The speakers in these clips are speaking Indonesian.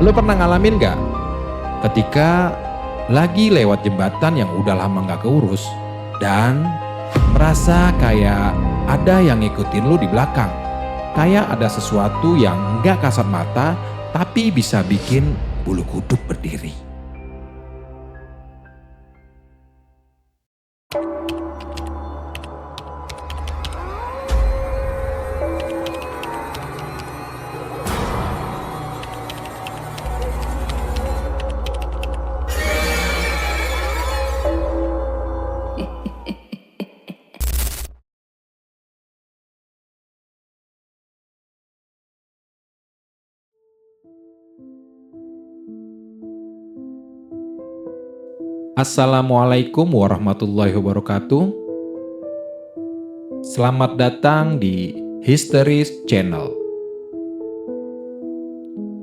Lo pernah ngalamin gak ketika lagi lewat jembatan yang udah lama gak keurus dan merasa kayak ada yang ngikutin lo di belakang? Kayak ada sesuatu yang gak kasat mata tapi bisa bikin bulu kuduk berdiri. Assalamualaikum warahmatullahi wabarakatuh. Selamat datang di History Channel.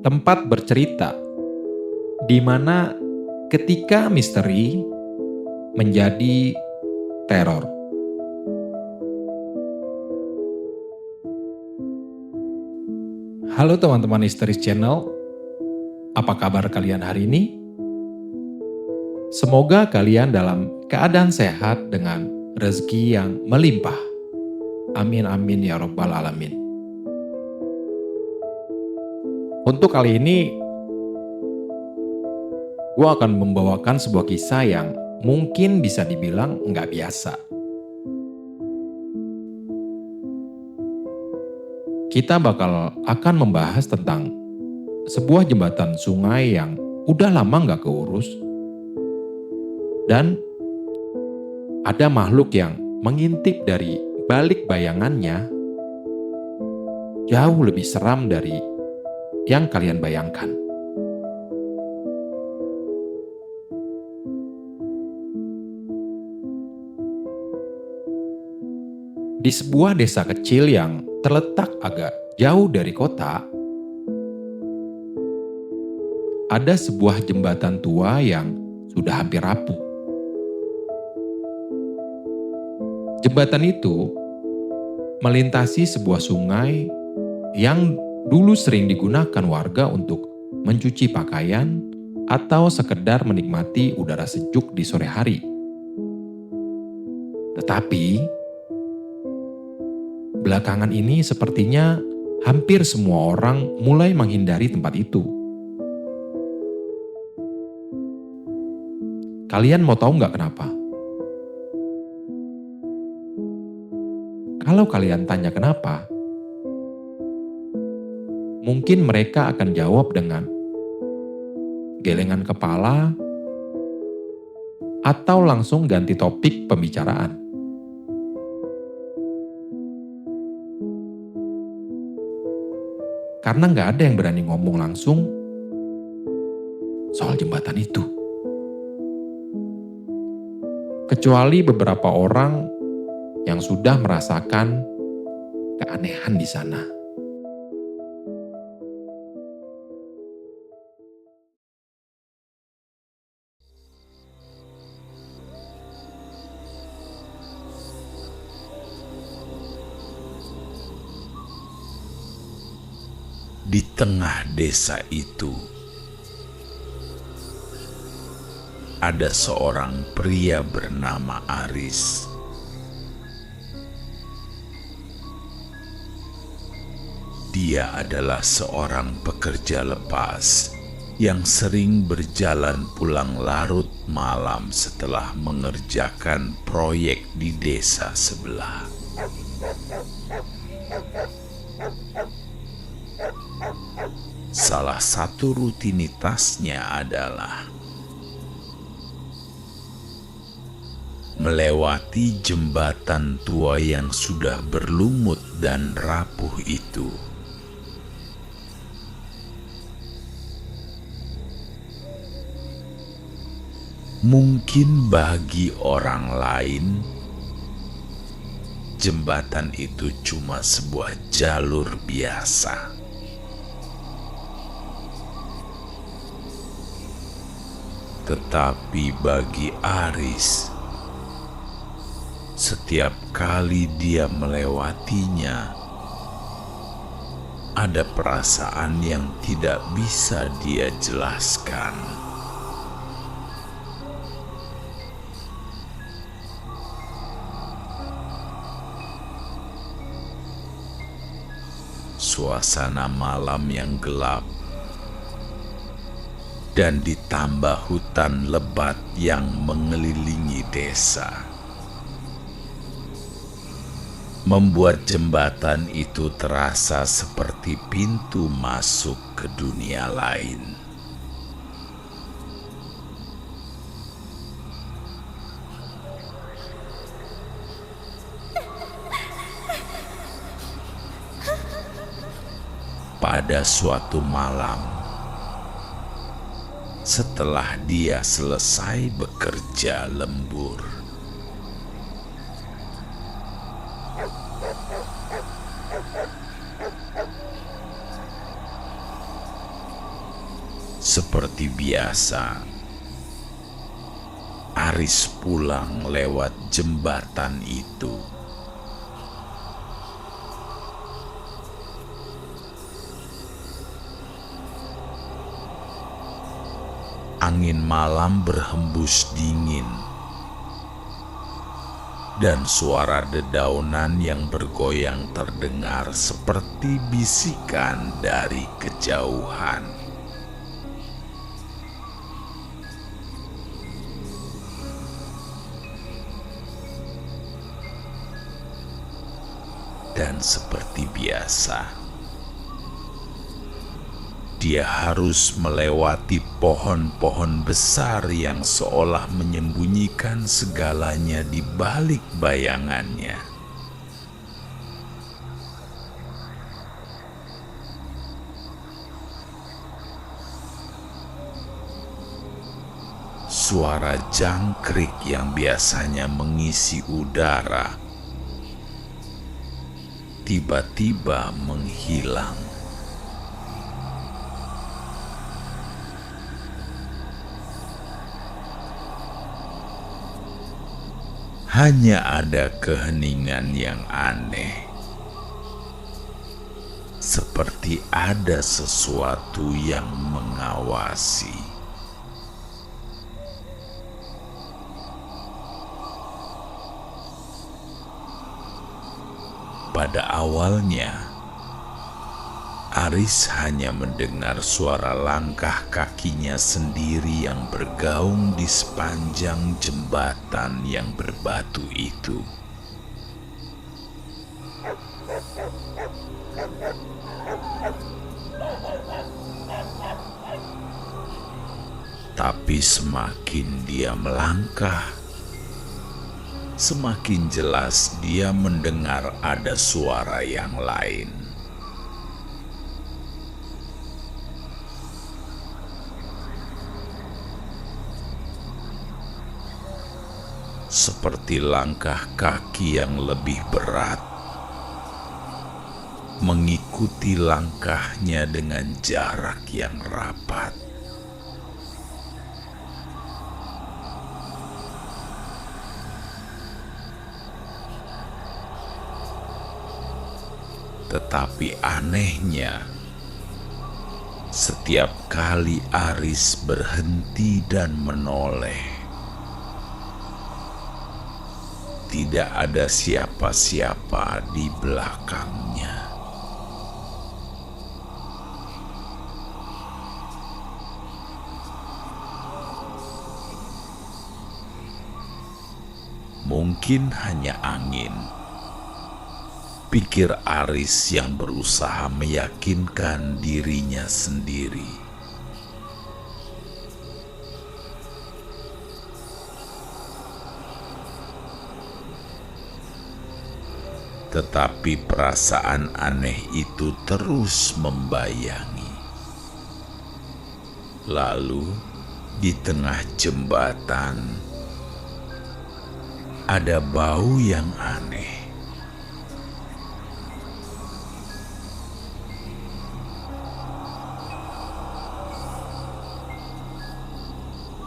Tempat bercerita di mana ketika misteri menjadi teror. Halo teman-teman History Channel. Apa kabar kalian hari ini? Semoga kalian dalam keadaan sehat dengan rezeki yang melimpah. Amin amin ya robbal alamin. Untuk kali ini, gue akan membawakan sebuah kisah yang mungkin bisa dibilang nggak biasa. Kita akan membahas tentang sebuah jembatan sungai yang udah lama nggak keurus. Dan ada makhluk yang mengintip dari balik bayangannya jauh lebih seram dari yang kalian bayangkan. Di sebuah desa kecil yang terletak agak jauh dari kota, ada sebuah jembatan tua yang sudah hampir rapuh. Jembatan itu melintasi sebuah sungai yang dulu sering digunakan warga untuk mencuci pakaian atau sekedar menikmati udara sejuk di sore hari. Tetapi belakangan ini sepertinya hampir semua orang mulai menghindari tempat itu. Kalian mau tahu nggak kenapa? Kalau kalian tanya kenapa, mungkin mereka akan jawab dengan gelengan kepala atau langsung ganti topik pembicaraan. Karena nggak ada yang berani ngomong langsung soal jembatan itu. Kecuali beberapa orang yang sudah merasakan keanehan di sana. Di tengah desa itu, ada seorang pria bernama Aris. Dia adalah seorang pekerja lepas yang sering berjalan pulang larut malam setelah mengerjakan proyek di desa sebelah. Salah satu rutinitasnya adalah melewati jembatan tua yang sudah berlumut dan rapuh itu. Mungkin bagi orang lain, jembatan itu cuma sebuah jalur biasa. Tetapi bagi Aris, setiap kali dia melewatinya, ada perasaan yang tidak bisa dia jelaskan. Suasana malam yang gelap dan ditambah hutan lebat yang mengelilingi desa membuat jembatan itu terasa seperti pintu masuk ke dunia lain. Pada suatu malam, setelah dia selesai bekerja lembur, seperti biasa, Aris pulang lewat jembatan itu. Angin malam berhembus dingin, dan suara dedaunan yang bergoyang terdengar seperti bisikan dari kejauhan. Dan seperti biasa, dia harus melewati pohon-pohon besar yang seolah menyembunyikan segalanya di balik bayangannya. Suara jangkrik yang biasanya mengisi udara tiba-tiba menghilang. Hanya ada keheningan yang aneh, seperti ada sesuatu yang mengawasi. Pada awalnya, Aris hanya mendengar suara langkah kakinya sendiri yang bergaung di sepanjang jembatan yang berbatu itu. Tapi semakin dia melangkah, semakin jelas dia mendengar ada suara yang lain. Seperti langkah kaki yang lebih berat, mengikuti langkahnya dengan jarak yang rapat. Tetapi anehnya, setiap kali Aris berhenti dan menoleh, tidak ada siapa-siapa di belakangnya. Mungkin hanya angin, pikir Aris yang berusaha meyakinkan dirinya sendiri. Tetapi perasaan aneh itu terus membayangi. Lalu di tengah jembatan ada bau yang aneh.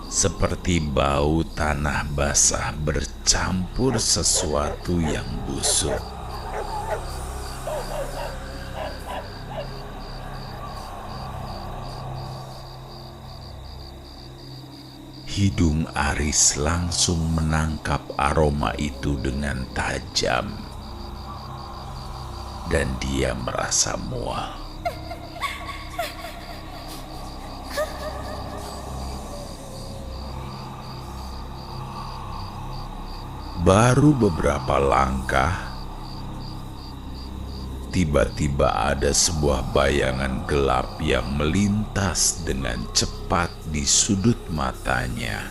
Seperti bau tanah basah bercampur sesuatu yang busuk. Hidung Aris langsung menangkap aroma itu dengan tajam, dan dia merasa mual. Baru beberapa langkah, tiba-tiba ada sebuah bayangan gelap yang melintas dengan cepat di sudut matanya.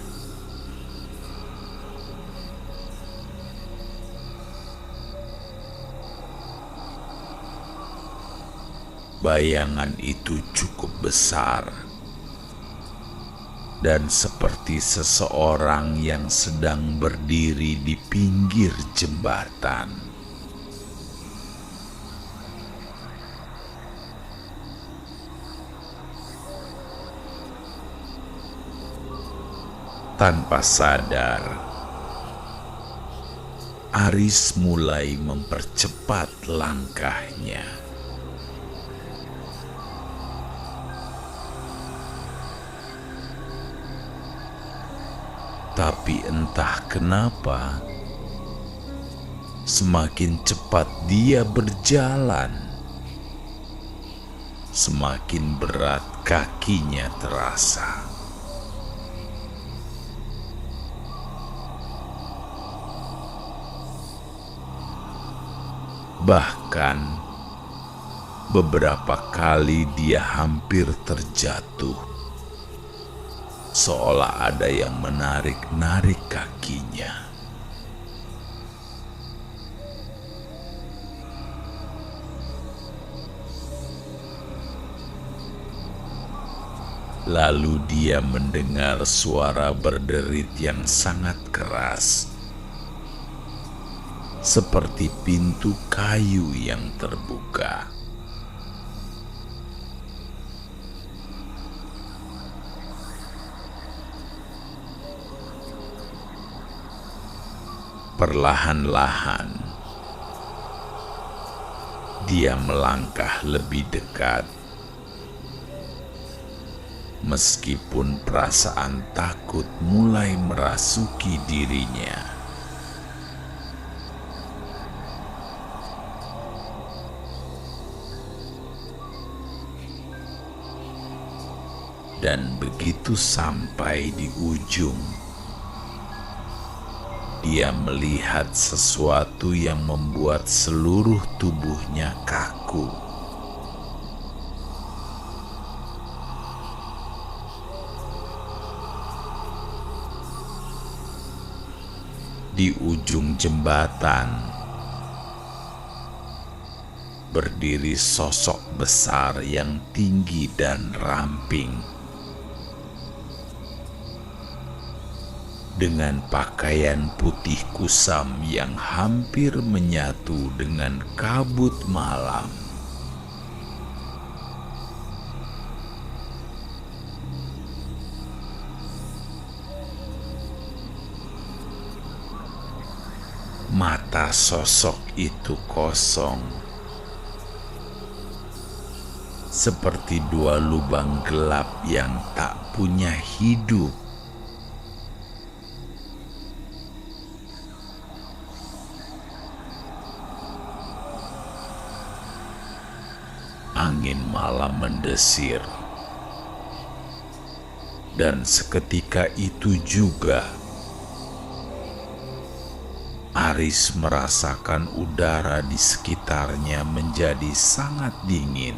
Bayangan itu cukup besar dan seperti seseorang yang sedang berdiri di pinggir jembatan. Tanpa sadar, Aris mulai mempercepat langkahnya. Tapi entah kenapa, semakin cepat dia berjalan, semakin berat kakinya terasa. Bahkan beberapa kali dia hampir terjatuh, seolah ada yang menarik-narik kakinya. Lalu dia mendengar suara berderit yang sangat keras, seperti pintu kayu yang terbuka. Perlahan-lahan, dia melangkah lebih dekat, meskipun perasaan takut mulai merasuki dirinya. Dan begitu sampai di ujung, dia melihat sesuatu yang membuat seluruh tubuhnya kaku. Di ujung jembatan, berdiri sosok besar yang tinggi dan ramping, dengan pakaian putih kusam yang hampir menyatu dengan kabut malam. Mata sosok itu kosong, seperti dua lubang gelap yang tak punya hidup. Angin malam mendesir, dan seketika itu juga Aris merasakan udara di sekitarnya menjadi sangat dingin.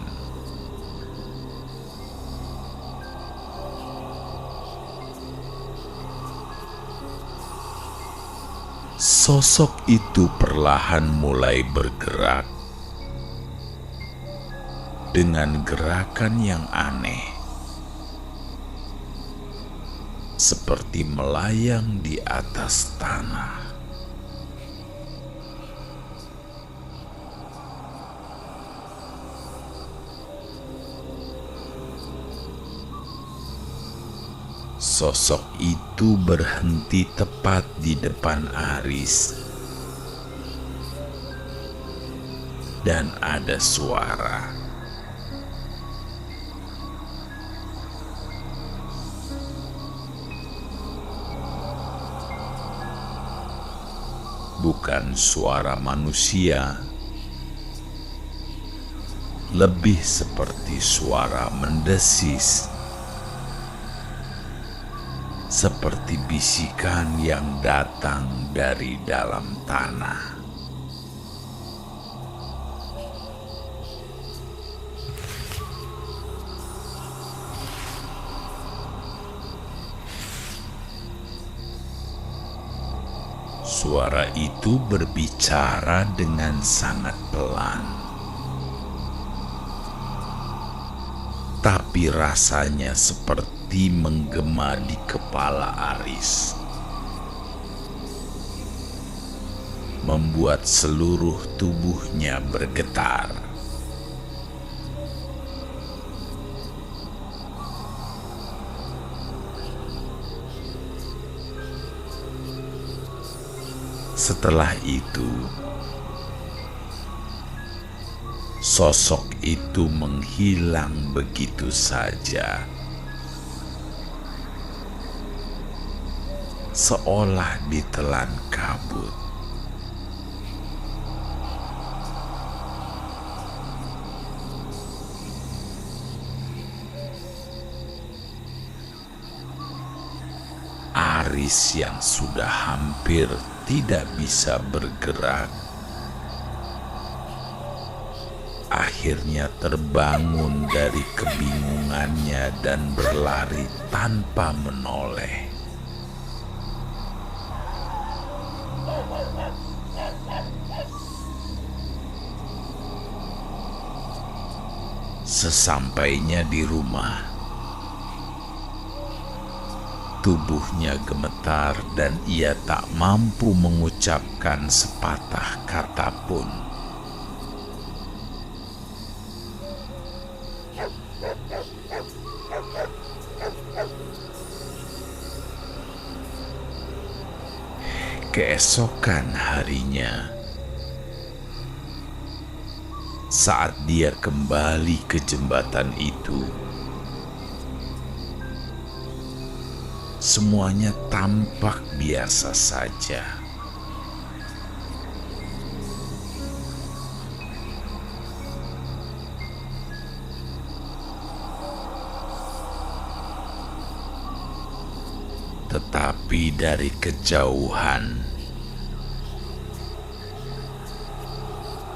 Sosok itu perlahan mulai bergerak dengan gerakan yang aneh, seperti melayang di atas tanah. Sosok itu berhenti tepat di depan Aris, dan ada suara. bukan suara manusia, lebih seperti suara mendesis, seperti bisikan yang datang dari dalam tanah. Suara itu berbicara dengan sangat pelan, tapi rasanya seperti menggema di kepala Aris, membuat seluruh tubuhnya bergetar. Setelah itu, sosok itu menghilang begitu saja, seolah ditelan kabut. Aris yang sudah hampir tidak bisa bergerak akhirnya terbangun dari kebingungannya dan berlari tanpa menoleh. Sesampainya di rumah, tubuhnya gemetar dan ia tak mampu mengucapkan sepatah kata pun. Keesokan harinya, saat dia kembali ke jembatan itu, semuanya tampak biasa saja. Tetapi dari kejauhan,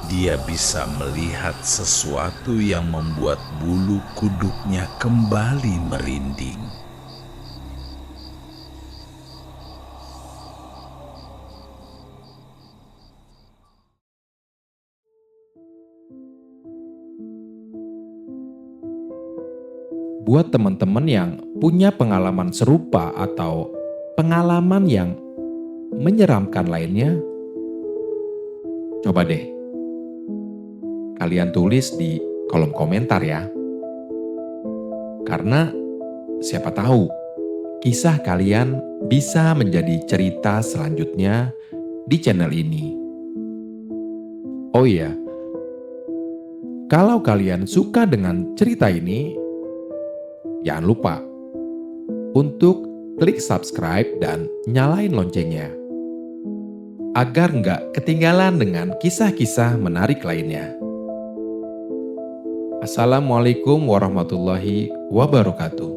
dia bisa melihat sesuatu yang membuat bulu kuduknya kembali merinding. Buat teman-teman yang punya pengalaman serupa atau pengalaman yang menyeramkan lainnya, coba deh kalian tulis di kolom komentar ya. Karena siapa tahu kisah kalian bisa menjadi cerita selanjutnya di channel ini. Oh iya, kalau kalian suka dengan cerita ini, jangan lupa untuk klik subscribe dan nyalain loncengnya agar nggak ketinggalan dengan kisah-kisah menarik lainnya. Assalamualaikum warahmatullahi wabarakatuh.